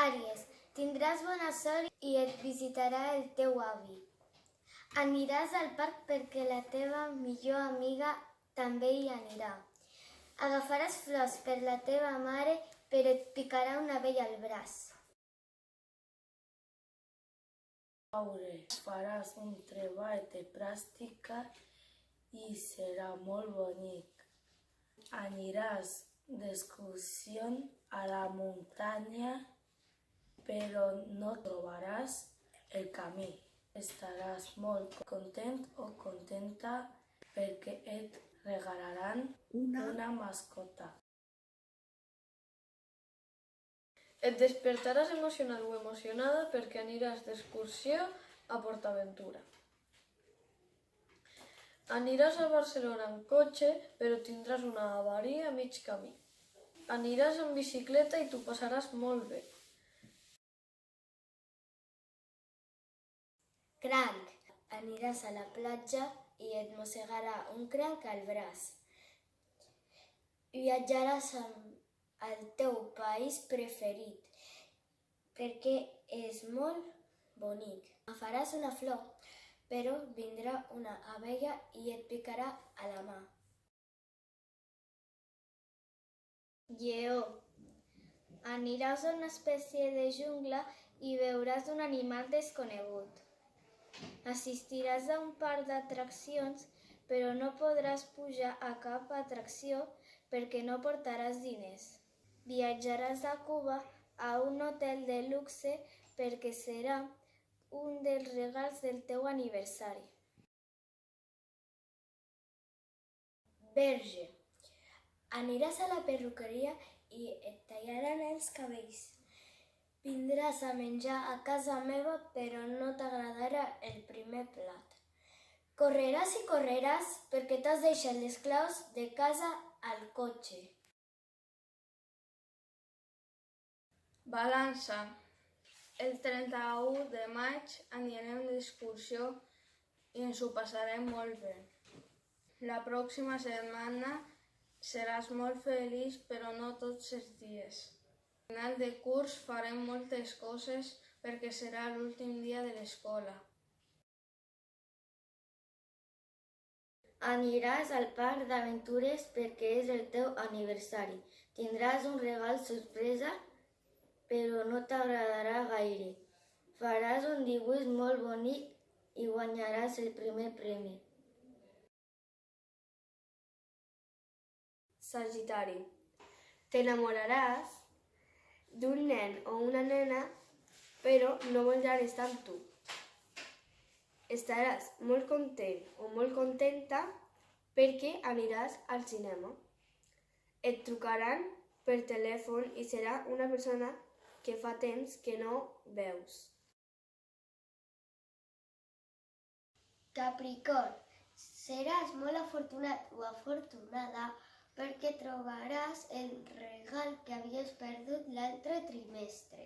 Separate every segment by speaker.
Speaker 1: Àries, tindràs bona sort i et visitarà el teu avi. Aniràs al parc perquè la teva millor amiga també hi anirà. Agafaràs flors per la teva mare, però et picarà una abella al braç.
Speaker 2: Faràs un treball de pràctica i serà molt bonic. Aniràs d'excursió a la muntanya, però no trobaràs el camí. Estaràs molt content o contenta perquè et regalaran una mascota.
Speaker 3: Et despertaràs emocionat o emocionada perquè aniràs d'excursió a PortAventura. Aniràs a Barcelona en cotxe, però tindràs una avaria a mig camí. Aniràs en bicicleta i t'ho passaràs molt bé.
Speaker 1: Cranc, aniràs a la platja i et mossegarà un cranc al braç. Viatjaràs al teu país preferit perquè és molt bonic. Agafaràs una flor, però vindrà una abella i et picarà a la mà. Lleó, aniràs a una espècie de jungla i veuràs un animal desconegut. Assistiràs a un parc d'atraccions, però no podràs pujar a cap atracció perquè no portaràs diners. Viatjaràs a Cuba a un hotel de luxe perquè serà un dels regals del teu aniversari. Verge, aniràs a la perruqueria i et tallaran els cabells. Vindràs a menjar a casa meva, però no t'agradarà el primer plat. Correràs i correràs perquè t'has deixat les claus de casa al cotxe.
Speaker 3: Balança. El 31 de maig anirem d'excursió i ens ho passarem molt bé. La pròxima setmana seràs molt feliç, però no tots els dies. Al final de curs farem moltes coses perquè serà l'últim dia de l'escola.
Speaker 1: Aniràs al parc d'aventures perquè és el teu aniversari. Tindràs un regal sorpresa, però no t'agradarà gaire. Faràs un dibuix molt bonic i guanyaràs el primer premi. Sagitari, t'enamoraràs d'un nen o una nena, però no voldran estar amb tu. Estaràs molt content o molt contenta perquè aniràs al cinema. Et trucaran per telèfon i serà una persona que fa temps que no veus. Capricorn, seràs molt afortunat o afortunada perquè trobaràs el regal que havies perdut l'altre trimestre.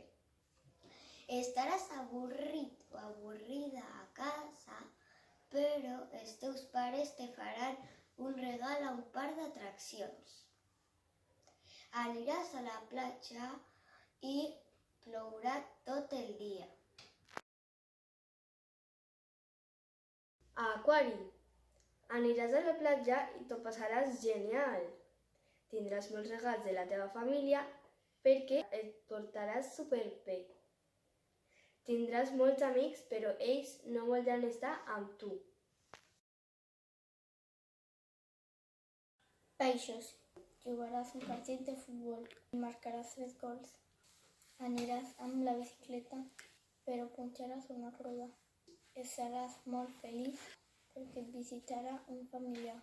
Speaker 1: Estaràs avorrit o avorrida a casa, però els teus pares te faran un regal a un parc d'atraccions. Aniràs a la platja i plourà tot el dia. Aquari, aniràs a la platja i t'ho passaràs genial. Tindràs molts regals de la teva família perquè et portaràs superbé. Tindràs molts amics, però ells no voldran estar amb tu. Peixos, jugaràs un partit de futbol i marcaràs 3 gols. Aniràs amb la bicicleta, però punxaràs una roda. Estaràs molt feliç perquè et visitarà un familiar.